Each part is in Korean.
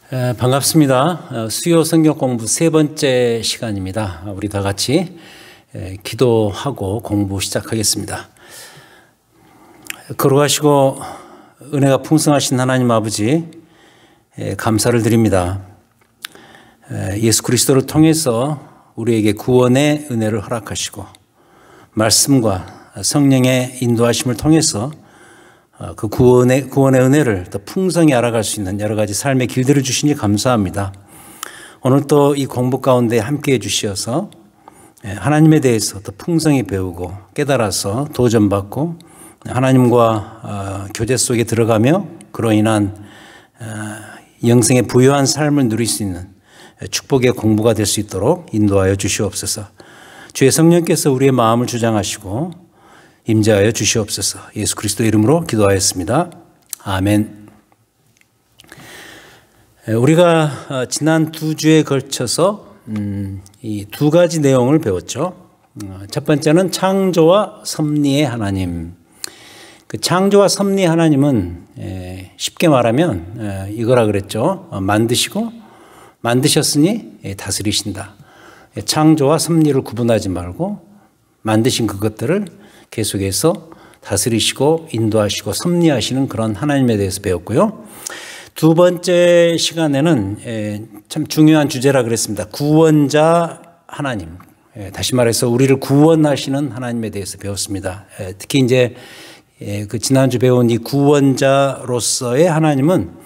반갑습니다. 수요 성경 공부 세 번째 시간입니다. 우리 다 같이 기도하고 공부 시작하겠습니다. 걸어가시고 은혜가 풍성하신 하나님 아버지 감사를 드립니다. 예수 그리스도를 통해서 우리에게 구원의 은혜를 허락하시고 말씀과 성령의 인도하심을 통해서 그 구원의 은혜를 더 풍성히 알아갈 수 있는 여러 가지 삶의 길들을 주시니 감사합니다. 오늘 또 이 공부 가운데 함께해 주시어서 하나님에 대해서 더 풍성히 배우고 깨달아서 도전받고 하나님과 교제 속에 들어가며 그로 인한 영생의 부유한 삶을 누릴 수 있는 축복의 공부가 될 수 있도록 인도하여 주시옵소서. 주의 성령께서 우리의 마음을 주장하시고 임재하여 주시옵소서. 예수 그리스도 이름으로 기도하였습니다. 아멘. 우리가 지난 두 주에 걸쳐서 이 두 가지 내용을 배웠죠. 첫 번째는 창조와 섭리의 하나님. 그 창조와 섭리의 하나님은 쉽게 말하면 이거라 그랬죠. 만드셨으니 다스리신다. 창조와 섭리를 구분하지 말고 만드신 그것들을 계속해서 다스리시고 인도하시고 섭리하시는 그런 하나님에 대해서 배웠고요. 두 번째 시간에는 참 중요한 주제라 그랬습니다. 구원자 하나님. 다시 말해서 우리를 구원하시는 하나님에 대해서 배웠습니다. 특히 이제 그 지난주 배운 이 구원자로서의 하나님은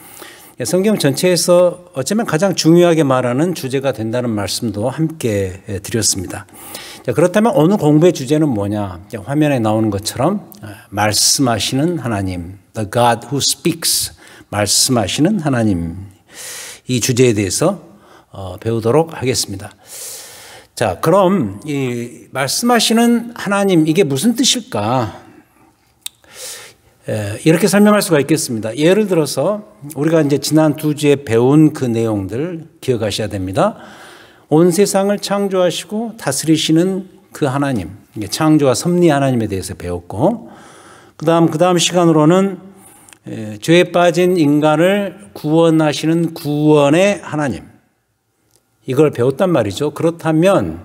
성경 전체에서 어쩌면 가장 중요하게 말하는 주제가 된다는 말씀도 함께 드렸습니다. 자, 그렇다면 오늘 공부의 주제는 뭐냐? 화면에 나오는 것처럼 말씀하시는 하나님, The God who speaks, 말씀하시는 하나님, 이 주제에 대해서 배우도록 하겠습니다. 자, 그럼 이 말씀하시는 하나님, 이게 무슨 뜻일까? 이렇게 설명할 수가 있겠습니다. 예를 들어서 우리가 이제 지난 두 주에 배운 그 내용들 기억하셔야 됩니다. 온 세상을 창조하시고 다스리시는 그 하나님, 창조와 섭리 하나님에 대해서 배웠고, 그 다음 시간으로는 죄에 빠진 인간을 구원하시는 구원의 하나님, 이걸 배웠단 말이죠. 그렇다면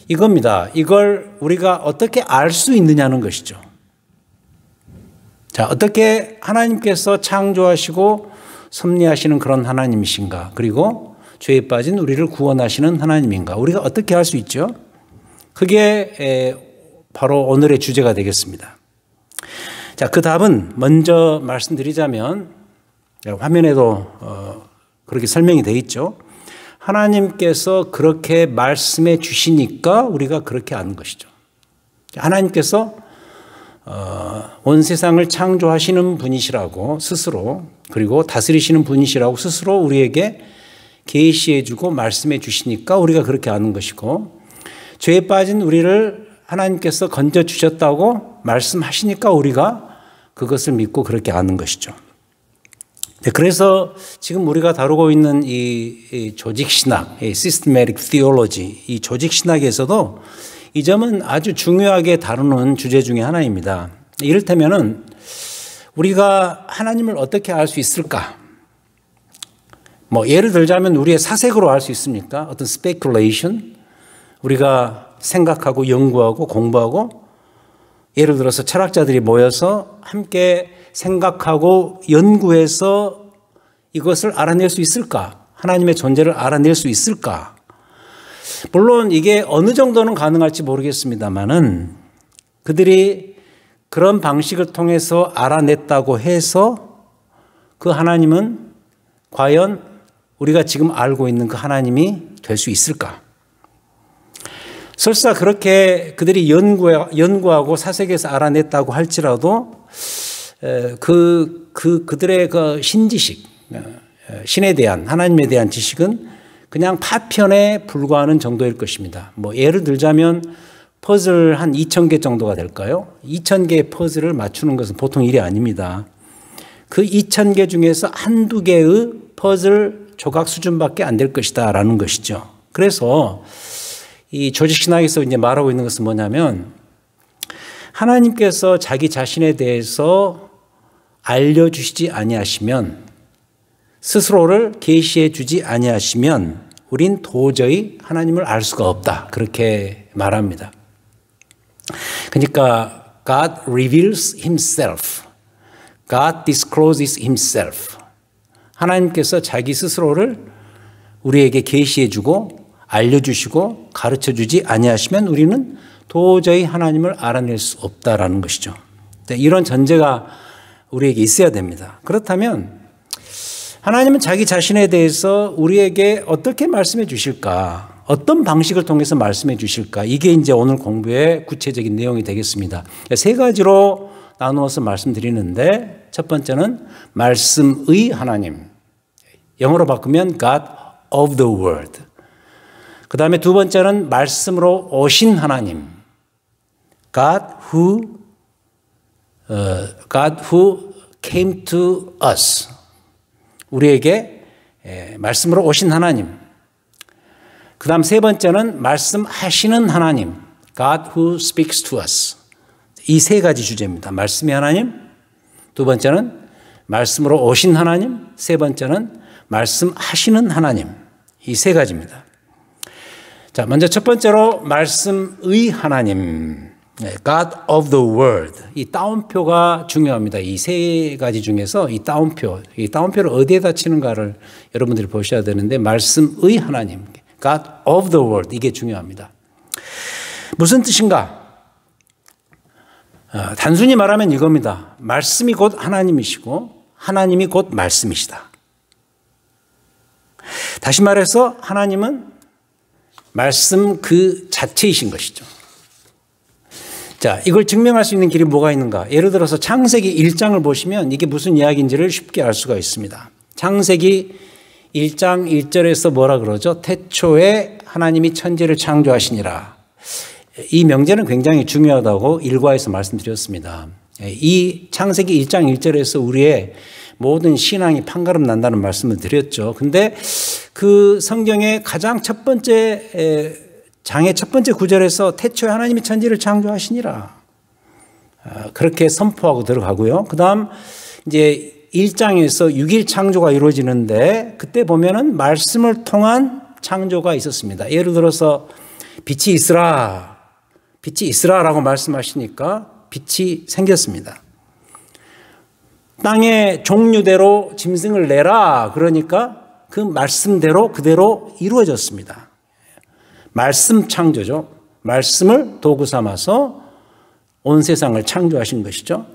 이겁니다. 이걸 우리가 어떻게 알 수 있느냐는 것이죠. 자, 어떻게 하나님께서 창조하시고 섭리하시는 그런 하나님이신가? 그리고 죄에 빠진 우리를 구원하시는 하나님인가? 우리가 어떻게 알 수 있죠? 그게 바로 오늘의 주제가 되겠습니다. 자, 그 답은 먼저 말씀드리자면 화면에도 그렇게 설명이 되어 있죠. 하나님께서 그렇게 말씀해 주시니까 우리가 그렇게 아는 것이죠. 하나님께서 온 세상을 창조하시는 분이시라고 스스로, 그리고 다스리시는 분이시라고 스스로 우리에게 계시해 주고 말씀해 주시니까 우리가 그렇게 아는 것이고, 죄에 빠진 우리를 하나님께서 건져 주셨다고 말씀하시니까 우리가 그것을 믿고 그렇게 아는 것이죠. 그래서 지금 우리가 다루고 있는 이 조직신학, 이 Systematic Theology, 이 조직신학에서도 이 점은 아주 중요하게 다루는 주제 중에 하나입니다. 이를테면은 우리가 하나님을 어떻게 알 수 있을까? 뭐 예를 들자면 우리의 사색으로 알 수 있습니까? 어떤 speculation, 우리가 생각하고 연구하고 공부하고, 예를 들어서 철학자들이 모여서 함께 생각하고 연구해서 이것을 알아낼 수 있을까? 하나님의 존재를 알아낼 수 있을까? 물론 이게 어느 정도는 가능할지 모르겠습니다만은 그들이 그런 방식을 통해서 알아냈다고 해서 그 하나님은 과연 우리가 지금 알고 있는 그 하나님이 될 수 있을까? 설사 그렇게 그들이 연구하고 사색에서 알아냈다고 할지라도 그들의 그 신지식, 신에 대한, 하나님에 대한 지식은 그냥 파편에 불과하는 정도일 것입니다. 뭐 예를 들자면 퍼즐 한 2,000개 정도가 될까요? 2,000개의 퍼즐을 맞추는 것은 보통 일이 아닙니다. 그 2,000개 중에서 한두 개의 퍼즐 조각 수준밖에 안 될 것이다 라는 것이죠. 그래서 이 조직신학에서 이제 말하고 있는 것은 뭐냐면, 하나님께서 자기 자신에 대해서 알려주시지 아니하시면 스스로를 계시해 주지 아니하시면 우린 도저히 하나님을 알 수가 없다. 그렇게 말합니다. 그러니까 God reveals himself. God discloses himself. 하나님께서 자기 스스로를 우리에게 계시해 주고 알려주시고 가르쳐주지 아니하시면 우리는 도저히 하나님을 알아낼 수 없다라는 것이죠. 이런 전제가 우리에게 있어야 됩니다. 그렇다면 하나님은 자기 자신에 대해서 우리에게 어떻게 말씀해 주실까? 어떤 방식을 통해서 말씀해 주실까? 이게 이제 오늘 공부의 구체적인 내용이 되겠습니다. 세 가지로 나누어서 말씀드리는데 첫 번째는 말씀의 하나님. 영어로 바꾸면 God of the Word. 그 다음에 두 번째는 말씀으로 오신 하나님. God who came to us. 우리에게 말씀으로 오신 하나님. 그 다음 세 번째는 말씀하시는 하나님. God who speaks to us. 이 세 가지 주제입니다. 말씀의 하나님. 두 번째는 말씀으로 오신 하나님. 세 번째는 말씀하시는 하나님. 이 세 가지입니다. 자, 먼저 첫 번째로 말씀의 하나님. God of the Word. 이 따옴표가 중요합니다. 이 세 가지 중에서 이 따옴표를 어디에다 치는가를 여러분들이 보셔야 되는데 말씀의 하나님. God of the Word. 이게 중요합니다. 무슨 뜻인가? 단순히 말하면 이겁니다. 말씀이 곧 하나님이시고 하나님이 곧 말씀이시다. 다시 말해서 하나님은 말씀 그 자체이신 것이죠. 자, 이걸 증명할 수 있는 길이 뭐가 있는가? 예를 들어서 창세기 1장을 보시면 이게 무슨 이야기인지를 쉽게 알 수가 있습니다. 창세기 1장 1절에서 뭐라 그러죠? 태초에 하나님이 천지를 창조하시니라. 이 명제는 굉장히 중요하다고 일과에서 말씀드렸습니다. 이 창세기 1장 1절에서 우리의 모든 신앙이 판가름 난다는 말씀을 드렸죠. 근데 그 성경의 가장 첫 번째 장의 첫 번째 구절에서 태초에 하나님이 천지를 창조하시니라. 그렇게 선포하고 들어가고요. 그 다음 이제 1장에서 6일 창조가 이루어지는데 그때 보면은 말씀을 통한 창조가 있었습니다. 예를 들어서 빛이 있으라라고 말씀하시니까 빛이 생겼습니다. 땅의 종류대로 짐승을 내라 그러니까 그 말씀대로 그대로 이루어졌습니다. 말씀 창조죠. 말씀을 도구 삼아서 온 세상을 창조하신 것이죠.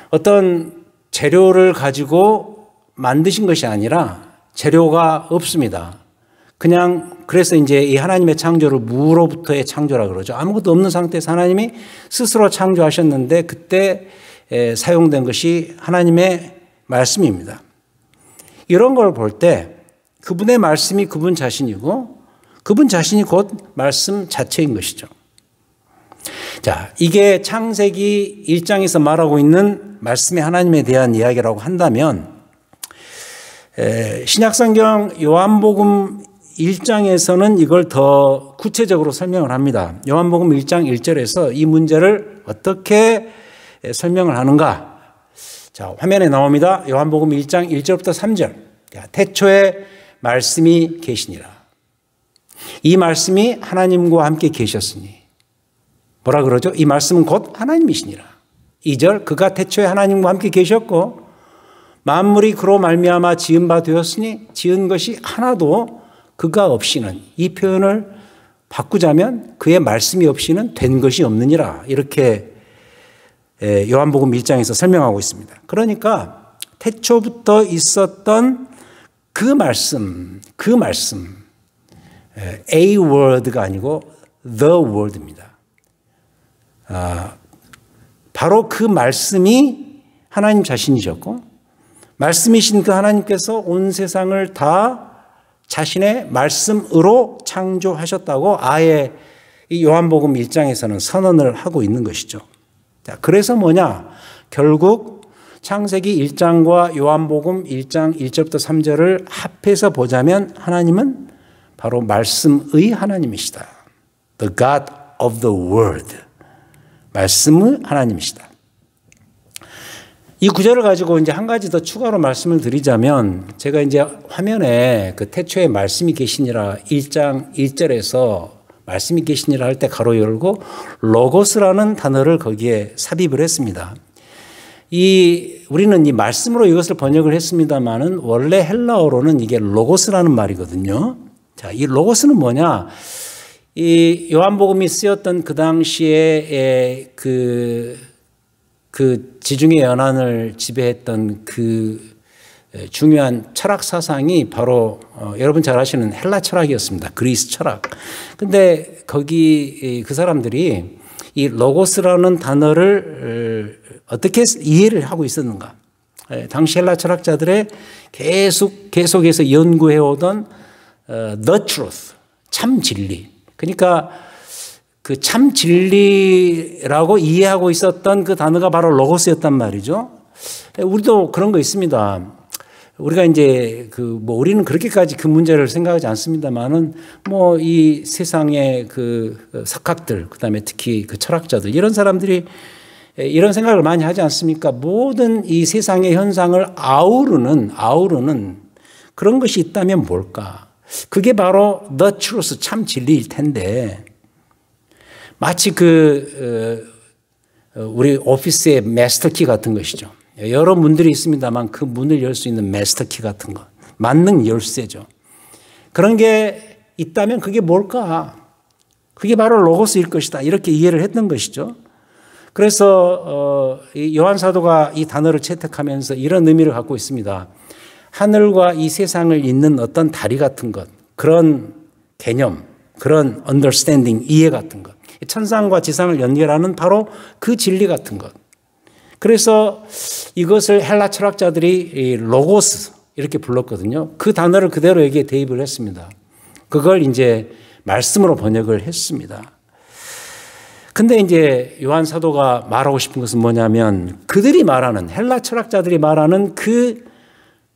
어떤 재료를 가지고 만드신 것이 아니라 재료가 없습니다. 그냥 그래서 이제 이 하나님의 창조를 무로부터의 창조라 그러죠. 아무것도 없는 상태에서 하나님이 스스로 창조하셨는데 그때 사용된 것이 하나님의 말씀입니다. 이런 걸 볼 때 그분의 말씀이 그분 자신이고 그분 자신이 곧 말씀 자체인 것이죠. 자, 이게 창세기 1장에서 말하고 있는 말씀의 하나님에 대한 이야기라고 한다면 신약성경 요한복음 1장에서는 이걸 더 구체적으로 설명을 합니다. 요한복음 1장 1절에서 이 문제를 어떻게 설명을 하는가? 자, 화면에 나옵니다. 요한복음 1장 1절부터 3절. 태초에 말씀이 계시니라. 이 말씀이 하나님과 함께 계셨으니. 뭐라 그러죠? 이 말씀은 곧 하나님이시니라. 2절. 그가 태초에 하나님과 함께 계셨고 만물이 그로 말미암아 지은 바 되었으니 지은 것이 하나도 그가 없이는, 이 표현을 바꾸자면 그의 말씀이 없이는 된 것이 없느니라. 이렇게 요한복음 1장에서 설명하고 있습니다. 그러니까 태초부터 있었던 그 말씀, A word가 아니고 the word입니다. 바로 그 말씀이 하나님 자신이셨고 말씀이신 그 하나님께서 온 세상을 다 자신의 말씀으로 창조하셨다고 아예 이 요한복음 1장에서는 선언을 하고 있는 것이죠. 자, 그래서 뭐냐? 결국 창세기 1장과 요한복음 1장 1절부터 3절을 합해서 보자면 하나님은 바로 말씀의 하나님이시다. The God of the Word. 말씀의 하나님이시다. 이 구절을 가지고 이제 한 가지 더 추가로 말씀을 드리자면, 제가 이제 화면에 그 태초에 말씀이 계시니라 1장 1절에서 말씀이 계시니라 할 때 가로 열고 로고스라는 단어를 거기에 삽입을 했습니다. 우리는 이 말씀으로 이것을 번역을 했습니다만은 원래 헬라어로는 이게 로고스라는 말이거든요. 자, 이 로고스는 뭐냐? 이 요한복음이 쓰였던 그 당시에 그 지중해 연안을 지배했던 그 중요한 철학 사상이 바로 여러분 잘 아시는 헬라 철학이었습니다. 그리스 철학. 근데 거기 그 사람들이 이 로고스라는 단어를 어떻게 이해를 하고 있었는가? 당시 헬라 철학자들의 계속해서 연구해 오던 the truth, 참 진리. 그러니까 그 참 진리라고 이해하고 있었던 그 단어가 바로 로고스였단 말이죠. 우리도 그런 거 있습니다. 우리가 이제 우리는 그렇게까지 그 문제를 생각하지 않습니다만은 이 세상의 그 석학들, 그 다음에 특히 그 철학자들, 이런 사람들이 이런 생각을 많이 하지 않습니까? 모든 이 세상의 현상을 아우르는 그런 것이 있다면 뭘까? 그게 바로 the truth, 참 진리일 텐데, 마치 우리 오피스의 마스터키 같은 것이죠. 여러 문들이 있습니다만 그 문을 열 수 있는 마스터키 같은 것, 만능 열쇠죠. 그런 게 있다면 그게 뭘까? 그게 바로 로고스일 것이다. 이렇게 이해를 했던 것이죠. 그래서 요한 사도가 이 단어를 채택하면서 이런 의미를 갖고 있습니다. 하늘과 이 세상을 잇는 어떤 다리 같은 것, 그런 개념, 그런 understanding, 이해 같은 것, 천상과 지상을 연결하는 바로 그 진리 같은 것. 그래서 이것을 헬라 철학자들이 로고스 이렇게 불렀거든요. 그 단어를 그대로 여기에 대입을 했습니다. 그걸 이제 말씀으로 번역을 했습니다. 근데 이제 요한 사도가 말하고 싶은 것은 뭐냐면, 그들이 말하는, 헬라 철학자들이 말하는 그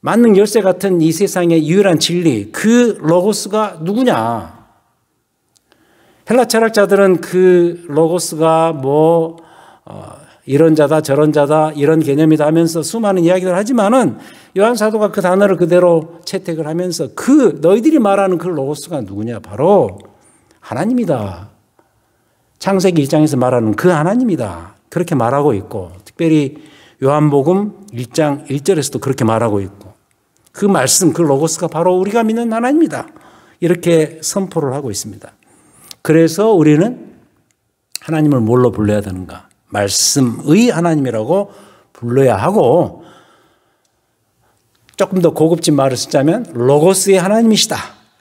만능 열쇠 같은 이 세상의 유일한 진리, 그 로고스가 누구냐? 헬라 철학자들은 그 로고스가 이런 자다 저런 자다 이런 개념이다 하면서 수많은 이야기를 하지만은 요한 사도가 그 단어를 그대로 채택을 하면서 너희들이 말하는 그 로고스가 누구냐? 바로 하나님이다. 창세기 1장에서 말하는 그 하나님이다. 그렇게 말하고 있고, 특별히 요한복음 1장 1절에서도 그렇게 말하고 있고, 그 말씀, 그 로고스가 바로 우리가 믿는 하나님이다. 이렇게 선포를 하고 있습니다. 그래서 우리는 하나님을 뭘로 불러야 되는가? 말씀의 하나님이라고 불러야 하고, 조금 더 고급진 말을 쓰자면 로고스의 하나님이시다.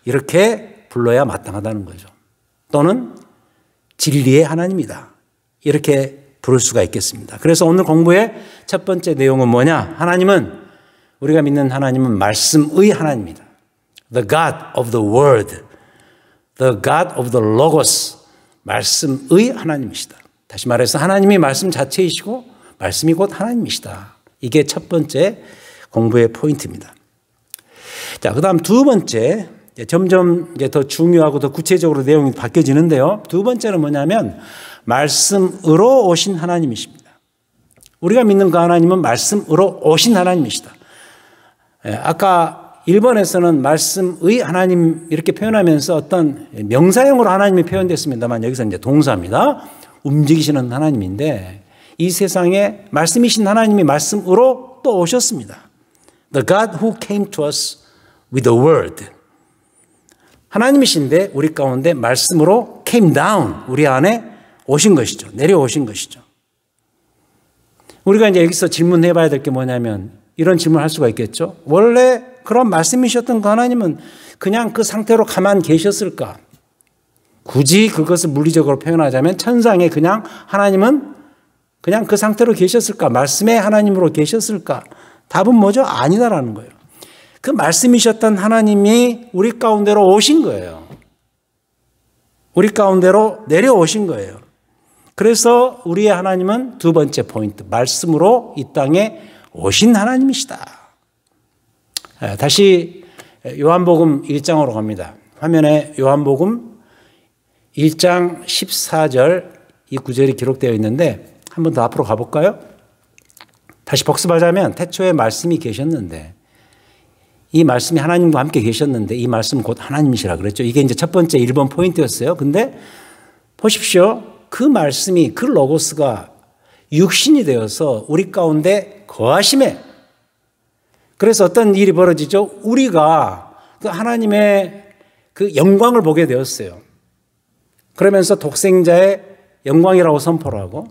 이렇게 불러야 마땅하다는 거죠. 또는 진리의 하나님이다. 이렇게 부를 수가 있겠습니다. 그래서 오늘 공부의 첫 번째 내용은 뭐냐? 우리가 믿는 하나님은 말씀의 하나님이다. The God of the Word. The God of the Logos. 말씀의 하나님이시다. 다시 말해서 하나님이 말씀 자체이시고 말씀이 곧 하나님이시다. 이게 첫 번째 공부의 포인트입니다. 자, 그 다음 두 번째, 점점 이제 더 중요하고 더 구체적으로 내용이 바뀌어지는데요. 두 번째는 뭐냐면 말씀으로 오신 하나님이십니다. 우리가 믿는 그 하나님은 말씀으로 오신 하나님이시다. 아까 1번에서는 말씀의 하나님 이렇게 표현하면서 어떤 명사형으로 하나님이 표현됐습니다만 여기서 이제 동사입니다. 움직이시는 하나님인데 이 세상에 말씀이신 하나님이 말씀으로 또 오셨습니다. The God who came to us with the word. 하나님이신데 우리 가운데 말씀으로 came down, 우리 안에 오신 것이죠. 내려오신 것이죠. 우리가 이제 여기서 질문해 봐야 될 게 뭐냐면 이런 질문을 할 수가 있겠죠. 원래 그런 말씀이셨던 그 하나님은 그냥 그 상태로 가만 계셨을까? 굳이 그것을 물리적으로 표현하자면 천상에 그냥 하나님은 그냥 그 상태로 계셨을까? 말씀의 하나님으로 계셨을까? 답은 뭐죠? 아니다라는 거예요. 그 말씀이셨던 하나님이 우리 가운데로 오신 거예요. 우리 가운데로 내려오신 거예요. 그래서 우리의 하나님은 두 번째 포인트, 말씀으로 이 땅에 오신 하나님이시다. 다시 요한복음 1장으로 갑니다. 화면에 요한복음 1장 14절 이 구절이 기록되어 있는데 한 번 더 앞으로 가볼까요? 다시 복습하자면 태초에 말씀이 계셨는데 이 말씀이 하나님과 함께 계셨는데 이 말씀은 곧 하나님이시라 그랬죠. 이게 이제 첫 번째 1번 포인트였어요. 근데 보십시오. 그 말씀이 그 로고스가 육신이 되어서 우리 가운데 거하심에 그래서 어떤 일이 벌어지죠? 우리가 그 하나님의 그 영광을 보게 되었어요. 그러면서 독생자의 영광이라고 선포를 하고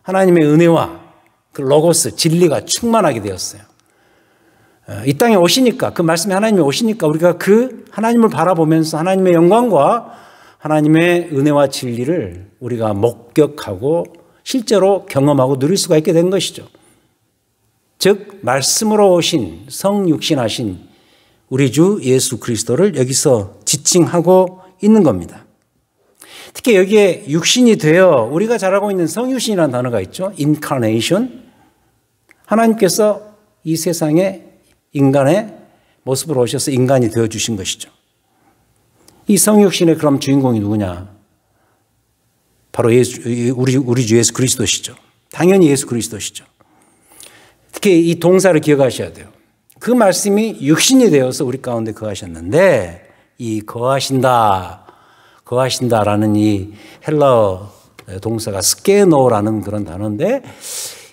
하나님의 은혜와 그 로고스, 진리가 충만하게 되었어요. 이 땅에 오시니까 그 말씀이 하나님이 오시니까 우리가 그 하나님을 바라보면서 하나님의 영광과 하나님의 은혜와 진리를 우리가 목격하고 실제로 경험하고 누릴 수가 있게 된 것이죠. 즉 말씀으로 오신 성육신하신 우리 주 예수 그리스도를 여기서 지칭하고 있는 겁니다. 특히 여기에 육신이 되어 우리가 잘 알고 있는 성육신이라는 단어가 있죠. incarnation. 하나님께서 이 세상에 인간의 모습으로 오셔서 인간이 되어주신 것이죠. 이 성육신의 그럼 주인공이 누구냐? 바로 우리 주 예수 그리스도시죠. 당연히 예수 그리스도시죠. 특히 이 동사를 기억하셔야 돼요. 그 말씀이 육신이 되어서 우리 가운데 거하셨는데 이 거하신다라는 이 헬라어 동사가 스케노라는 그런 단어인데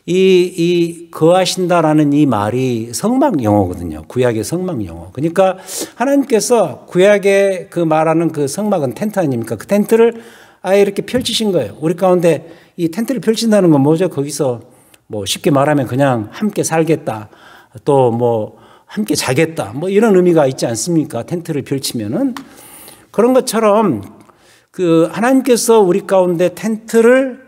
이 거하신다라는 이 말이 성막 용어거든요. 구약의 성막 용어. 그러니까 하나님께서 구약에 그 말하는 그 성막은 텐트 아닙니까? 그 텐트를 아예 이렇게 펼치신 거예요. 우리 가운데 이 텐트를 펼친다는 건 뭐죠? 거기서 뭐 쉽게 말하면 그냥 함께 살겠다. 또 뭐 함께 자겠다. 뭐 이런 의미가 있지 않습니까? 텐트를 펼치면은. 그런 것처럼 그 하나님께서 우리 가운데 텐트를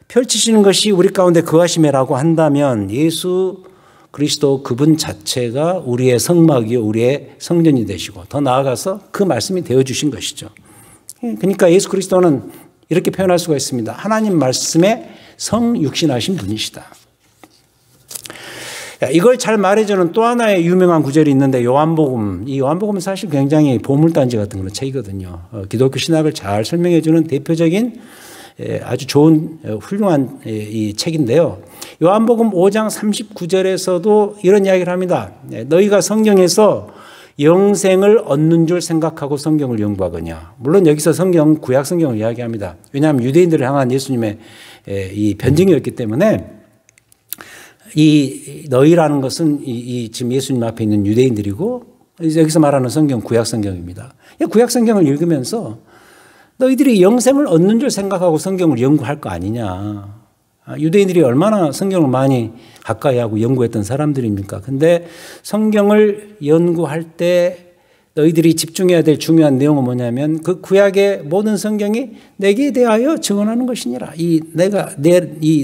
펼치시는 것이 우리 가운데 거하심이라고 한다면 예수 그리스도 그분 자체가 우리의 성막이요 우리의 성전이 되시고 더 나아가서 그 말씀이 되어주신 것이죠. 그러니까 예수 그리스도는 이렇게 표현할 수가 있습니다. 하나님 말씀에 성육신하신 분이시다. 이걸 잘 말해주는 또 하나의 유명한 구절이 있는데 요한복음. 이 요한복음은 사실 굉장히 보물단지 같은 그런 책이거든요. 기독교 신학을 잘 설명해주는 대표적인 아주 좋은 훌륭한 이 책인데요. 요한복음 5장 39절에서도 이런 이야기를 합니다. 너희가 성경에서 영생을 얻는 줄 생각하고 성경을 연구하거냐. 물론 여기서 구약 성경을 이야기합니다. 왜냐하면 유대인들을 향한 예수님의 이 변증이었기 때문에 이 너희라는 것은 지금 예수님 앞에 있는 유대인들이고 여기서 말하는 성경 구약 성경입니다. 구약 성경을 읽으면서 너희들이 영생을 얻는 줄 생각하고 성경을 연구할 거 아니냐. 유대인들이 얼마나 성경을 많이 가까이 하고 연구했던 사람들입니까? 근데 성경을 연구할 때 너희들이 집중해야 될 중요한 내용은 뭐냐면 그 구약의 모든 성경이 내게 대하여 증언하는 것이니라.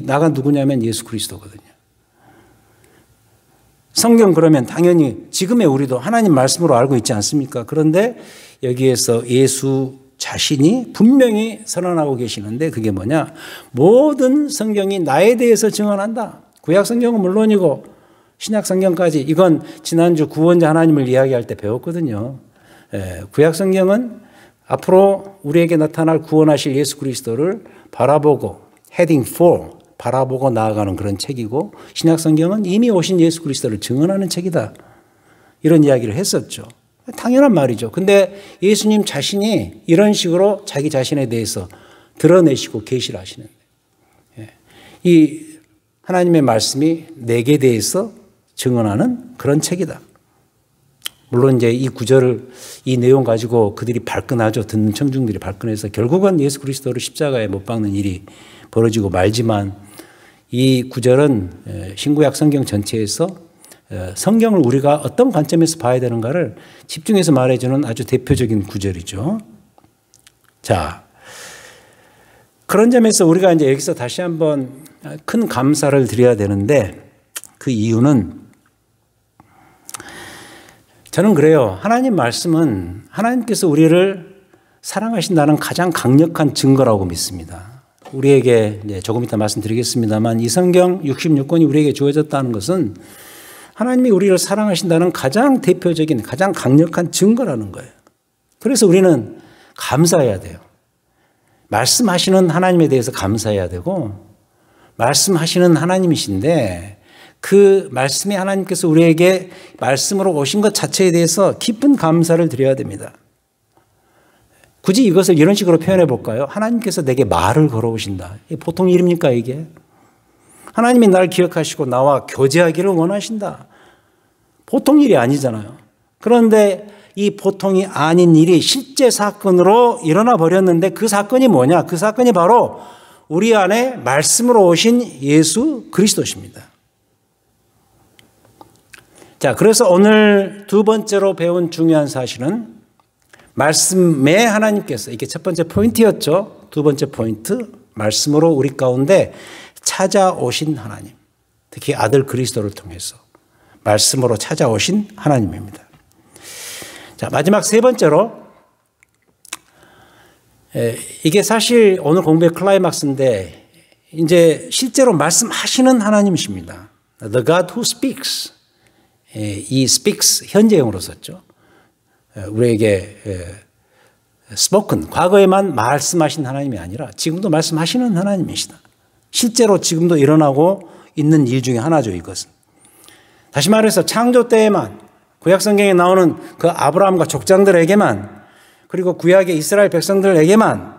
나가 누구냐면 예수 그리스도거든요. 성경 그러면 당연히 지금의 우리도 하나님 말씀으로 알고 있지 않습니까? 그런데 여기에서 예수 자신이 분명히 선언하고 계시는데 그게 뭐냐? 모든 성경이 나에 대해서 증언한다. 구약 성경은 물론이고 신약 성경까지 이건 지난주 구원자 하나님을 이야기할 때 배웠거든요. 구약 성경은 앞으로 우리에게 나타날 구원하실 예수 그리스도를 바라보고 heading for 바라보고 나아가는 그런 책이고 신약 성경은 이미 오신 예수 그리스도를 증언하는 책이다. 이런 이야기를 했었죠. 당연한 말이죠. 근데 예수님 자신이 이런 식으로 자기 자신에 대해서 드러내시고 계시를 하시는데 이 하나님의 말씀이 내게 대해서 증언하는 그런 책이다. 물론 이제 이 구절을 이 내용 가지고 그들이 발끈하죠. 듣는 청중들이 발끈해서 결국은 예수 그리스도를 십자가에 못 박는 일이 벌어지고 말지만 이 구절은 신구약 성경 전체에서 성경을 우리가 어떤 관점에서 봐야 되는가를 집중해서 말해주는 아주 대표적인 구절이죠. 자, 그런 점에서 우리가 이제 여기서 다시 한번 큰 감사를 드려야 되는데 그 이유는 저는 그래요. 하나님 말씀은 하나님께서 우리를 사랑하신다는 가장 강력한 증거라고 믿습니다. 우리에게 이제 조금 이따 말씀드리겠습니다만 이 성경 66권이 우리에게 주어졌다는 것은 하나님이 우리를 사랑하신다는 가장 대표적인 가장 강력한 증거라는 거예요. 그래서 우리는 감사해야 돼요. 말씀하시는 하나님에 대해서 감사해야 되고 말씀하시는 하나님이신데 그 말씀이 하나님께서 우리에게 말씀으로 오신 것 자체에 대해서 깊은 감사를 드려야 됩니다. 굳이 이것을 이런 식으로 표현해 볼까요? 하나님께서 내게 말을 걸어오신다. 보통 일입니까 이게? 하나님이 날 기억하시고 나와 교제하기를 원하신다. 보통 일이 아니잖아요. 그런데 이 보통이 아닌 일이 실제 사건으로 일어나 버렸는데 그 사건이 뭐냐? 그 사건이 바로 우리 안에 말씀으로 오신 예수 그리스도십니다. 자, 그래서 오늘 두 번째로 배운 중요한 사실은 말씀에 하나님께서, 이게 첫 번째 포인트였죠. 두 번째 포인트, 말씀으로 우리 가운데 찾아오신 하나님, 특히 아들 그리스도를 통해서 말씀으로 찾아오신 하나님입니다. 자, 마지막 세 번째로, 이게 사실 오늘 공부의 클라이막스인데 이제 실제로 말씀하시는 하나님이십니다. The God who speaks. 이 speaks 현재형으로 썼죠. 우리에게 spoken, 과거에만 말씀하신 하나님이 아니라 지금도 말씀하시는 하나님이시다. 실제로 지금도 일어나고 있는 일 중에 하나죠, 이것은. 다시 말해서 창조 때에만, 구약 성경에 나오는 그 아브라함과 족장들에게만, 그리고 구약의 이스라엘 백성들에게만,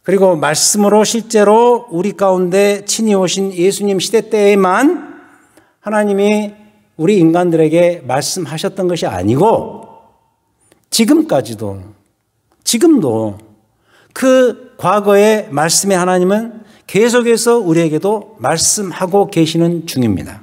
그리고 말씀으로 실제로 우리 가운데 친히 오신 예수님 시대 때에만 하나님이 우리 인간들에게 말씀하셨던 것이 아니고 지금까지도, 지금도 그 과거의 말씀의 하나님은 계속해서 우리에게도 말씀하고 계시는 중입니다.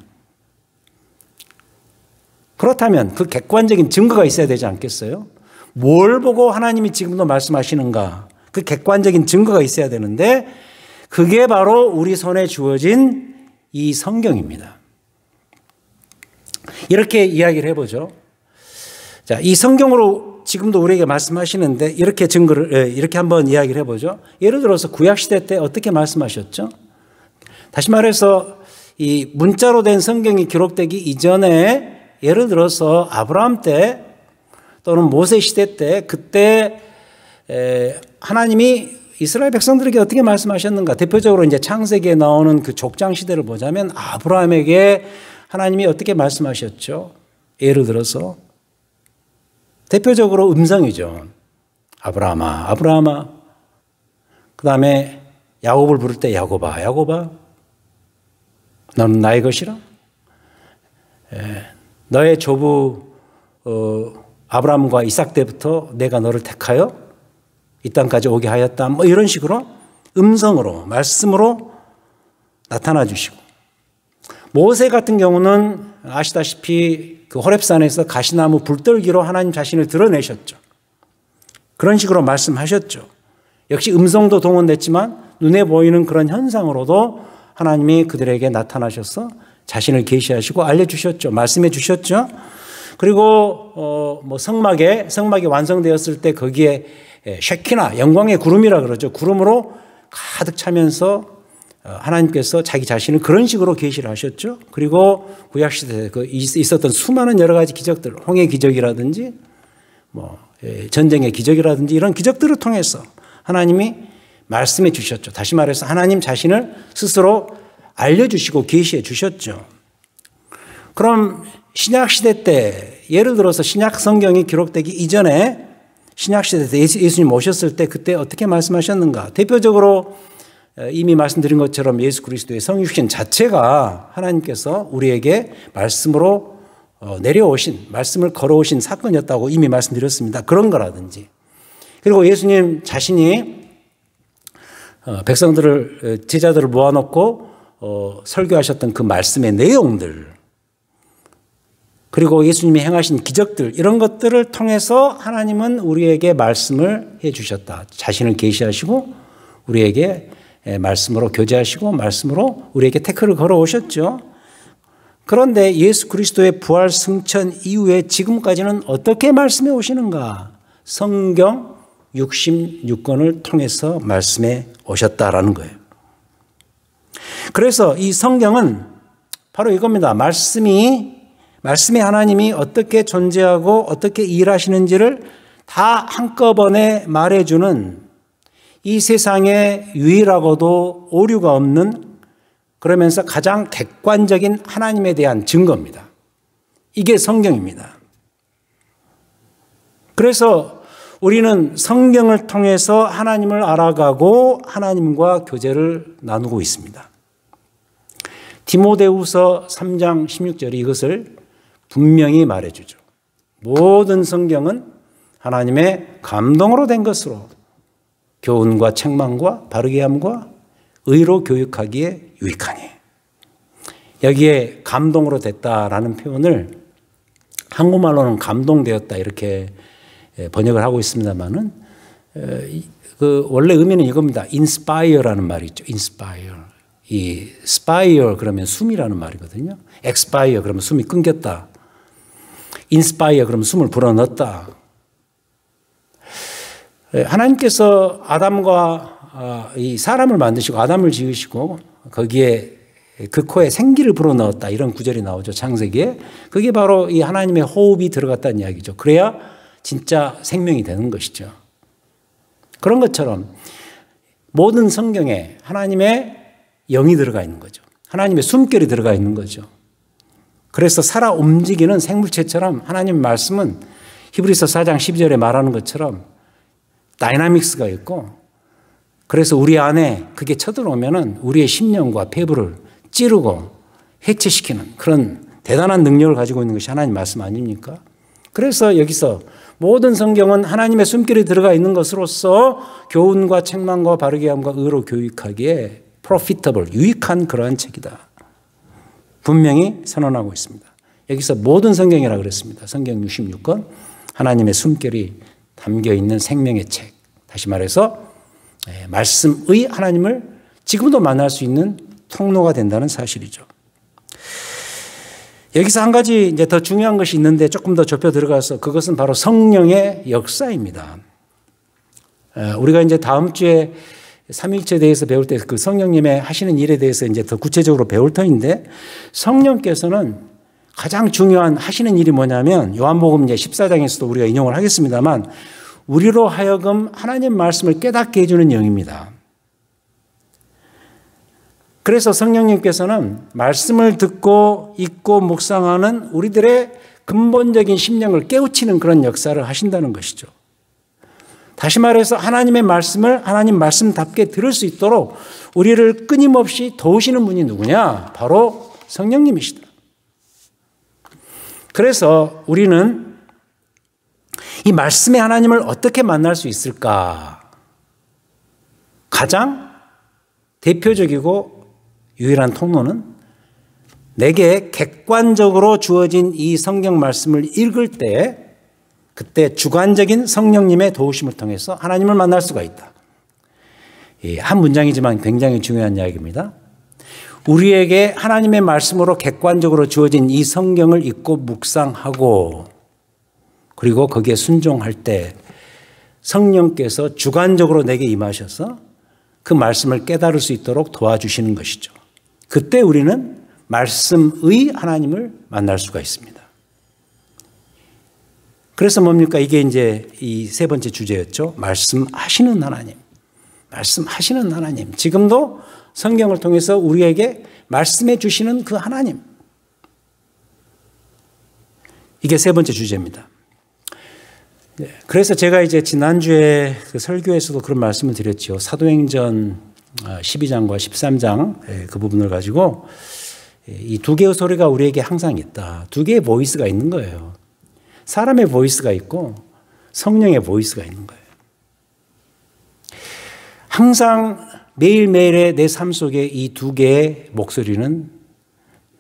그렇다면 그 객관적인 증거가 있어야 되지 않겠어요? 뭘 보고 하나님이 지금도 말씀하시는가? 그 객관적인 증거가 있어야 되는데 그게 바로 우리 손에 주어진 이 성경입니다. 이렇게 이야기를 해보죠. 자, 이 성경으로 지금도 우리에게 말씀하시는데 이렇게 증거를, 이렇게 한번 이야기를 해보죠. 예를 들어서 구약시대 때 어떻게 말씀하셨죠? 다시 말해서 이 문자로 된 성경이 기록되기 이전에 예를 들어서 아브라함 때 또는 모세 시대 때 그때 하나님이 이스라엘 백성들에게 어떻게 말씀하셨는가? 대표적으로 이제 창세기에 나오는 그 족장 시대를 보자면 아브라함에게 하나님이 어떻게 말씀하셨죠? 예를 들어서 대표적으로 음성이죠. 아브라함아, 아브라함아. 그 다음에 야곱을 부를 때 야곱아, 야곱아. 너는 나의 것이라. 너의 조부 아브라함과 이삭 때부터 내가 너를 택하여 이 땅까지 오게 하였다. 뭐 이런 식으로 음성으로, 말씀으로 나타나 주시고, 모세 같은 경우는 아시다시피 그 호렙산에서 가시나무 불떨기로 하나님 자신을 드러내셨죠. 그런 식으로 말씀하셨죠. 역시 음성도 동원됐지만 눈에 보이는 그런 현상으로도 하나님이 그들에게 나타나셔서 자신을 계시하시고 알려주셨죠. 말씀해 주셨죠. 그리고 뭐 성막이 완성되었을 때 거기에 쉐키나, 영광의 구름이라 그러죠. 구름으로 가득 차면서 하나님께서 자기 자신을 그런 식으로 계시를 하셨죠. 그리고 구약시대에 있었던 수많은 여러 가지 기적들, 홍해 기적이라든지 뭐 전쟁의 기적이라든지 이런 기적들을 통해서 하나님이 말씀해 주셨죠. 다시 말해서 하나님 자신을 스스로 알려주시고 계시해 주셨죠. 그럼 신약시대 때, 예를 들어서 신약 성경이 기록되기 이전에 신약시대 때 예수님 오셨을 때 그때 어떻게 말씀하셨는가? 대표적으로 이미 말씀드린 것처럼 예수 그리스도의 성육신 자체가 하나님께서 우리에게 말씀으로 내려오신, 말씀을 걸어오신 사건이었다고 이미 말씀드렸습니다. 그런 거라든지. 그리고 예수님 자신이 백성들을, 제자들을 모아놓고 설교하셨던 그 말씀의 내용들, 그리고 예수님이 행하신 기적들, 이런 것들을 통해서 하나님은 우리에게 말씀을 해 주셨다. 자신을 계시하시고 우리에게 말씀으로 교제하시고 말씀으로 우리에게 태클을 걸어오셨죠. 그런데 예수 그리스도의 부활 승천 이후에 지금까지는 어떻게 말씀해 오시는가? 성경 66권을 통해서 말씀해 오셨다라는 거예요. 그래서 이 성경은 바로 이겁니다. 말씀의 하나님이 어떻게 존재하고 어떻게 일하시는지를 다 한꺼번에 말해주는 이 세상에 유일하고도 오류가 없는 그러면서 가장 객관적인 하나님에 대한 증거입니다. 이게 성경입니다. 그래서 우리는 성경을 통해서 하나님을 알아가고 하나님과 교제를 나누고 있습니다. 디모데후서 3장 16절이 이것을 분명히 말해주죠. 모든 성경은 하나님의 감동으로 된 것으로 교훈과 책망과 바르게 함과 의로 교육하기에 유익하니. 여기에 감동으로 됐다라는 표현을 한국말로는 감동되었다 이렇게 번역을 하고 있습니다만은 그 원래 의미는 이겁니다. inspire라는 말이 있죠. inspire. 이 spire 그러면 숨이라는 말이거든요. expire 그러면 숨이 끊겼다. inspire 그러면 숨을 불어넣었다. 하나님께서 아담과 이 사람을 만드시고 아담을 지으시고 거기에 그 코에 생기를 불어넣었다 이런 구절이 나오죠. 창세기에. 그게 바로 이 하나님의 호흡이 들어갔다는 이야기죠. 그래야 진짜 생명이 되는 것이죠. 그런 것처럼 모든 성경에 하나님의 영이 들어가 있는 거죠. 하나님의 숨결이 들어가 있는 거죠. 그래서 살아 움직이는 생물체처럼 하나님의 말씀은 히브리서 4장 12절에 말하는 것처럼 다이나믹스가 있고 그래서 우리 안에 그게 쳐들어오면은 우리의 심령과 폐부를 찌르고 해체시키는 그런 대단한 능력을 가지고 있는 것이 하나님 말씀 아닙니까? 그래서 여기서 모든 성경은 하나님의 숨결이 들어가 있는 것으로서 교훈과 책망과 바르게 함과 의로 교육하기에 profitable, 유익한 그러한 책이다. 분명히 선언하고 있습니다. 여기서 모든 성경이라고 그랬습니다. 성경 66권 하나님의 숨결이 담겨있는 생명의 책. 다시 말해서 말씀의 하나님을 지금도 만날 수 있는 통로가 된다는 사실이죠. 여기서 한 가지 이제 더 중요한 것이 있는데 조금 더 좁혀 들어가서 그것은 바로 성령의 역사입니다. 우리가 이제 다음 주에 삼위일체에 대해서 배울 때 그 성령님의 하시는 일에 대해서 이제 더 구체적으로 배울 터인데 성령께서는 가장 중요한 하시는 일이 뭐냐면 요한복음 이제 14장에서도 우리가 인용을 하겠습니다만 우리로 하여금 하나님 말씀을 깨닫게 해주는 영입니다. 그래서 성령님께서는 말씀을 듣고 읽고 묵상하는 우리들의 근본적인 심령을 깨우치는 그런 역사를 하신다는 것이죠. 다시 말해서 하나님의 말씀을 하나님 말씀답게 들을 수 있도록 우리를 끊임없이 도우시는 분이 누구냐? 바로 성령님이시다. 그래서 우리는 이 말씀의 하나님을 어떻게 만날 수 있을까? 가장 대표적이고 유일한 통로는 내게 객관적으로 주어진 이 성경 말씀을 읽을 때 그때 주관적인 성령님의 도우심을 통해서 하나님을 만날 수가 있다. 한 문장이지만 굉장히 중요한 이야기입니다. 우리에게 하나님의 말씀으로 객관적으로 주어진 이 성경을 읽고 묵상하고 그리고 거기에 순종할 때 성령께서 주관적으로 내게 임하셔서 그 말씀을 깨달을 수 있도록 도와주시는 것이죠. 그때 우리는 말씀의 하나님을 만날 수가 있습니다. 그래서 뭡니까? 이게 이제 이 세 번째 주제였죠. 말씀하시는 하나님. 말씀하시는 하나님. 지금도 성경을 통해서 우리에게 말씀해 주시는 그 하나님. 이게 세 번째 주제입니다. 그래서 제가 이제 지난주에 그 설교에서도 그런 말씀을 드렸죠. 사도행전 12장과 13장 그 부분을 가지고 이 두 개의 소리가 우리에게 항상 있다. 두 개의 보이스가 있는 거예요. 사람의 보이스가 있고 성령의 보이스가 있는 거예요. 항상 매일매일의 내 삶 속에 이 두 개의 목소리는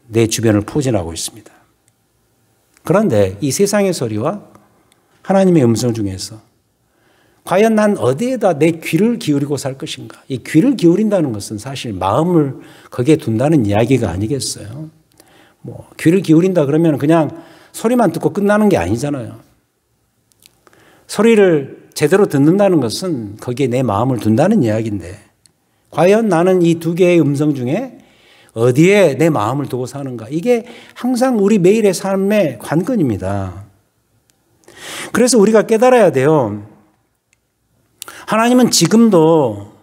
내 주변을 포진하고 있습니다. 그런데 이 세상의 소리와 하나님의 음성 중에서 과연 난 어디에다 내 귀를 기울이고 살 것인가? 이 귀를 기울인다는 것은 사실 마음을 거기에 둔다는 이야기가 아니겠어요? 뭐 귀를 기울인다 그러면 그냥 소리만 듣고 끝나는 게 아니잖아요. 소리를 제대로 듣는다는 것은 거기에 내 마음을 둔다는 이야기인데 과연 나는 이 두 개의 음성 중에 어디에 내 마음을 두고 사는가? 이게 항상 우리 매일의 삶의 관건입니다. 그래서 우리가 깨달아야 돼요. 하나님은 지금도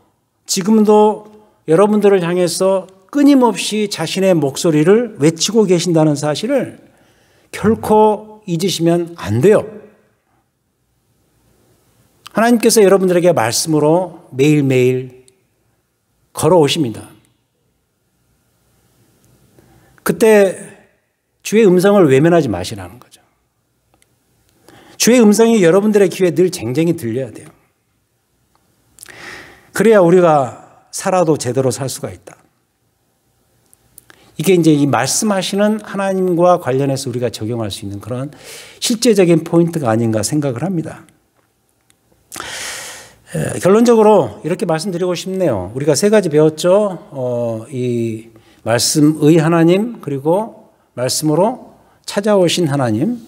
여러분들을 향해서 끊임없이 자신의 목소리를 외치고 계신다는 사실을 결코 잊으시면 안 돼요. 하나님께서 여러분들에게 말씀으로 매일매일 걸어오십니다. 그때 주의 음성을 외면하지 마시라는 거죠. 주의 음성이 여러분들의 귀에 늘 쟁쟁이 들려야 돼요. 그래야 우리가 살아도 제대로 살 수가 있다. 이게 이제 이 말씀하시는 하나님과 관련해서 우리가 적용할 수 있는 그런 실제적인 포인트가 아닌가 생각을 합니다. 결론적으로 이렇게 말씀드리고 싶네요. 우리가 세 가지 배웠죠. 이 말씀의 하나님, 그리고 말씀으로 찾아오신 하나님,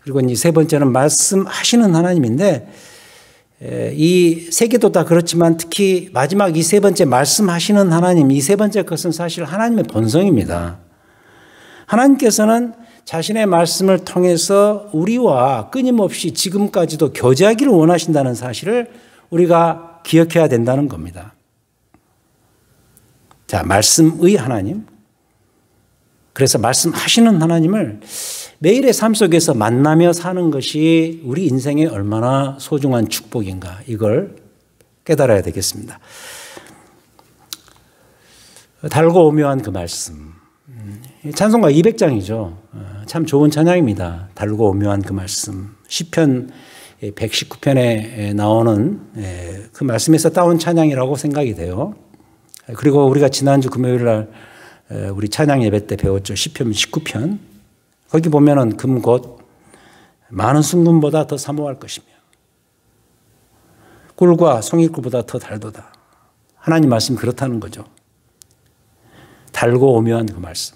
그리고 이제 세 번째는 말씀하시는 하나님인데, 이 세 개도 다 그렇지만 특히 마지막 이 세 번째 말씀하시는 하나님, 이 세 번째 것은 사실 하나님의 본성입니다. 하나님께서는 자신의 말씀을 통해서 우리와 끊임없이 지금까지도 교제하기를 원하신다는 사실을 우리가 기억해야 된다는 겁니다. 자, 말씀의 하나님. 그래서 말씀하시는 하나님을 매일의 삶 속에서 만나며 사는 것이 우리 인생에 얼마나 소중한 축복인가, 이걸 깨달아야 되겠습니다. 달고 오묘한 그 말씀. 찬송가 200장이죠. 참 좋은 찬양입니다. 달고 오묘한 그 말씀. 시편 119편에 나오는 그 말씀에서 따온 찬양이라고 생각이 돼요. 그리고 우리가 지난주 금요일 날 우리 찬양 예배 때 배웠죠. 시편 19편. 거기 보면은 금 곧 많은 순금보다 더 사모할 것이며 꿀과 송이꿀보다 더 달도다. 하나님 말씀이 그렇다는 거죠. 달고 오묘한 그 말씀.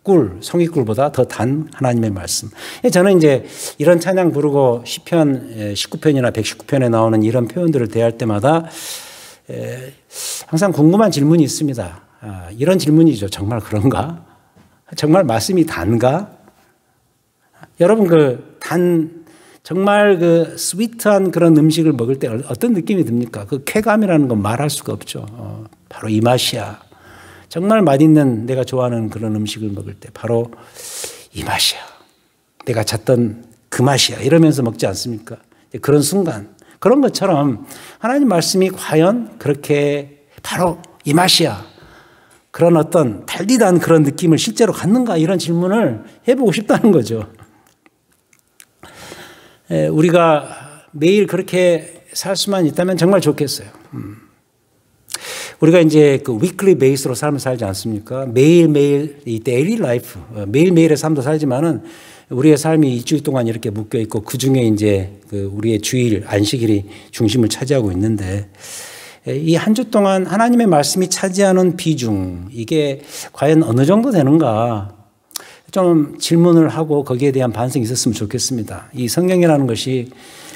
꿀, 송이꿀보다 더 단 하나님의 말씀. 저는 이제 이런 찬양 부르고 시편 19편이나 119편에 나오는 이런 표현들을 대할 때마다 항상 궁금한 질문이 있습니다. 이런 질문이죠. 정말 그런가? 정말 말씀이 단가? 여러분 정말 그 스위트한 그런 음식을 먹을 때 어떤 느낌이 듭니까? 그 쾌감이라는 건 말할 수가 없죠. 바로 이 맛이야. 정말 맛있는 내가 좋아하는 그런 음식을 먹을 때 바로 이 맛이야. 내가 찾던 그 맛이야. 이러면서 먹지 않습니까? 그런 순간. 그런 것처럼 하나님 말씀이 과연 그렇게 바로 이 맛이야. 그런 어떤 달디단 그런 느낌을 실제로 갖는가, 이런 질문을 해보고 싶다는 거죠. 우리가 매일 그렇게 살 수만 있다면 정말 좋겠어요. 우리가 이제 그 위클리 베이스로 삶을 살지 않습니까? 매일매일 이 데일리 라이프, 매일매일의 삶도 살지만은 우리의 삶이 일주일 동안 이렇게 묶여 있고 그 중에 이제 그 우리의 주일, 안식일이 중심을 차지하고 있는데, 이 한 주 동안 하나님의 말씀이 차지하는 비중, 이게 과연 어느 정도 되는가? 좀 질문을 하고 거기에 대한 반성이 있었으면 좋겠습니다. 이 성경이라는 것이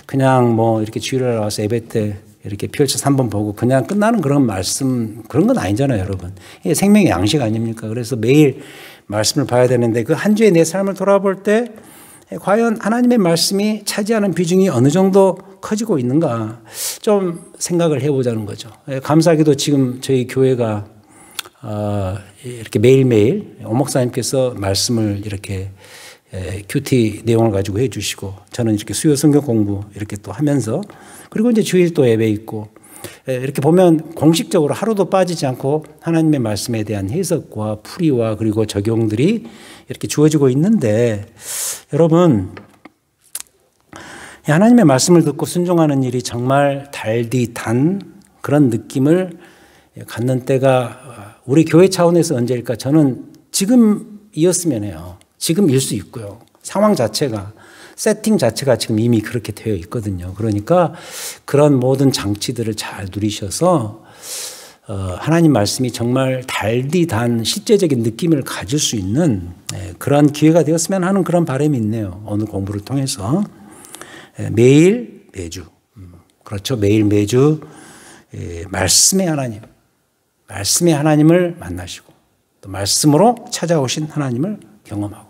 그냥 뭐 이렇게 주일날 와서 예배 때 이렇게 펼쳐서 한번 보고 그냥 끝나는 그런 말씀, 그런 건 아니잖아요, 여러분. 이게 생명의 양식 아닙니까? 그래서 매일 말씀을 봐야 되는데 그 한 주의 내 삶을 돌아볼 때 과연 하나님의 말씀이 차지하는 비중이 어느 정도 커지고 있는가 좀 생각을 해보자는 거죠. 감사하게도 지금 저희 교회가 이렇게 매일매일 오 목사님께서 말씀을 이렇게 큐티 내용을 가지고 해주시고 저는 이렇게 수요 성경 공부 이렇게 또 하면서, 그리고 이제 주일 또 예배 있고, 이렇게 보면 공식적으로 하루도 빠지지 않고 하나님의 말씀에 대한 해석과 풀이와 그리고 적용들이 이렇게 주어지고 있는데, 여러분 하나님의 말씀을 듣고 순종하는 일이 정말 달디단 그런 느낌을 갖는 때가 우리 교회 차원에서 언제일까? 저는 지금이었으면 해요. 지금일 수 있고요. 상황 자체가, 세팅 자체가 지금 이미 그렇게 되어 있거든요. 그러니까 그런 모든 장치들을 잘 누리셔서 하나님 말씀이 정말 달디단 실제적인 느낌을 가질 수 있는 그런 기회가 되었으면 하는 그런 바람이 있네요. 오늘 공부를 통해서 매일 매주, 그렇죠. 매일 매주 말씀의 하나님, 말씀의 하나님을 만나시고 또 말씀으로 찾아오신 하나님을 경험하고,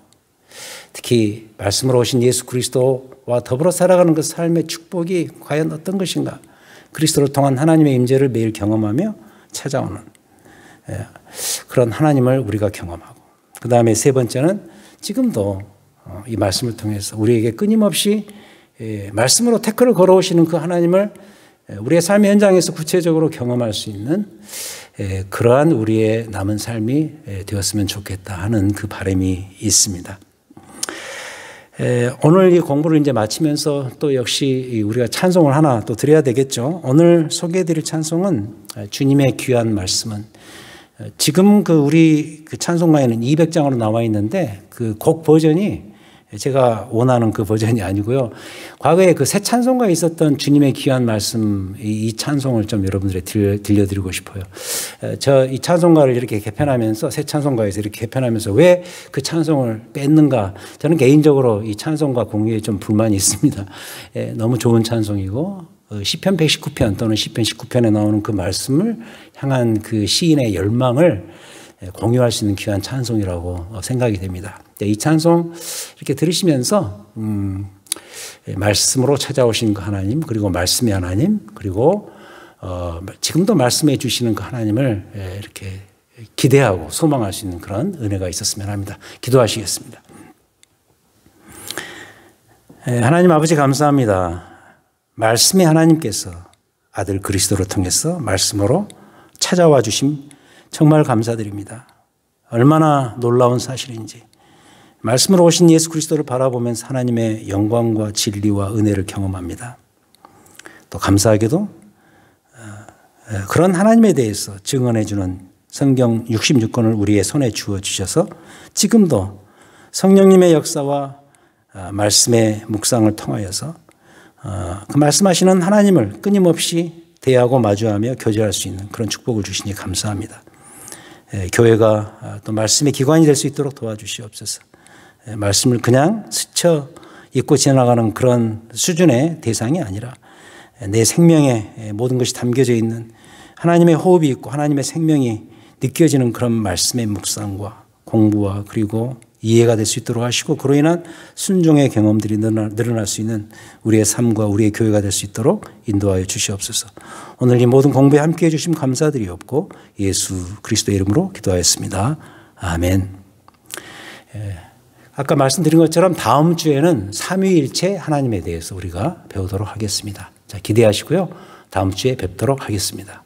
특히 말씀으로 오신 예수 그리스도와 더불어 살아가는 그 삶의 축복이 과연 어떤 것인가, 그리스도를 통한 하나님의 임재를 매일 경험하며 찾아오는 그런 하나님을 우리가 경험하고, 그 다음에 세 번째는 지금도 이 말씀을 통해서 우리에게 끊임없이 말씀으로 태클을 걸어오시는 그 하나님을 우리의 삶의 현장에서 구체적으로 경험할 수 있는 그러한 우리의 남은 삶이 되었으면 좋겠다 하는 그 바람이 있습니다. 오늘 이 공부를 이제 마치면서 또 역시 우리가 찬송을 하나 또 드려야 되겠죠. 오늘 소개해드릴 찬송은 주님의 귀한 말씀은, 지금 우리 찬송가에는 200장으로 나와 있는데 그 곡 버전이 제가 원하는 그 버전이 아니고요. 과거에 그 새 찬송가에 있었던 주님의 귀한 말씀, 이 찬송을 좀 여러분들에 들려드리고 싶어요. 저 이 찬송가를 이렇게 개편하면서, 새 찬송가에서 이렇게 개편하면서 왜 그 찬송을 뺐는가? 저는 개인적으로 이 찬송가 공유에 좀 불만이 있습니다. 너무 좋은 찬송이고, 시편 119편 또는 시편 19편에 나오는 그 말씀을 향한 그 시인의 열망을 공유할 수 있는 귀한 찬송이라고 생각이 됩니다. 이 찬송 이렇게 들으시면서 말씀으로 찾아오신 그 하나님, 그리고 말씀의 하나님, 그리고 지금도 말씀해 주시는 그 하나님을 이렇게 기대하고 소망할 수 있는 그런 은혜가 있었으면 합니다. 기도하시겠습니다. 하나님 아버지 감사합니다. 말씀의 하나님께서 아들 그리스도를 통해서 말씀으로 찾아와 주심 정말 감사드립니다. 얼마나 놀라운 사실인지, 말씀으로 오신 예수 그리스도를 바라보면서 하나님의 영광과 진리와 은혜를 경험합니다. 또 감사하게도 그런 하나님에 대해서 증언해 주는 성경 66권을 우리의 손에 주어 주셔서 지금도 성령님의 역사와 말씀의 묵상을 통하여서 그 말씀하시는 하나님을 끊임없이 대하고 마주하며 교제할 수 있는 그런 축복을 주시니 감사합니다. 교회가 또 말씀의 기관이 될 수 있도록 도와주시옵소서. 말씀을 그냥 스쳐 잊고 지나가는 그런 수준의 대상이 아니라 내 생명에 모든 것이 담겨져 있는 하나님의 호흡이 있고 하나님의 생명이 느껴지는 그런 말씀의 묵상과 공부와 그리고 이해가 될 수 있도록 하시고, 그로 인한 순종의 경험들이 늘어날 수 있는 우리의 삶과 우리의 교회가 될 수 있도록 인도하여 주시옵소서. 오늘 이 모든 공부에 함께해 주심 감사드리옵고 예수 그리스도의 이름으로 기도하였습니다. 아멘. 아까 말씀드린 것처럼 다음 주에는 삼위일체 하나님에 대해서 우리가 배우도록 하겠습니다. 자, 기대하시고요. 다음 주에 뵙도록 하겠습니다.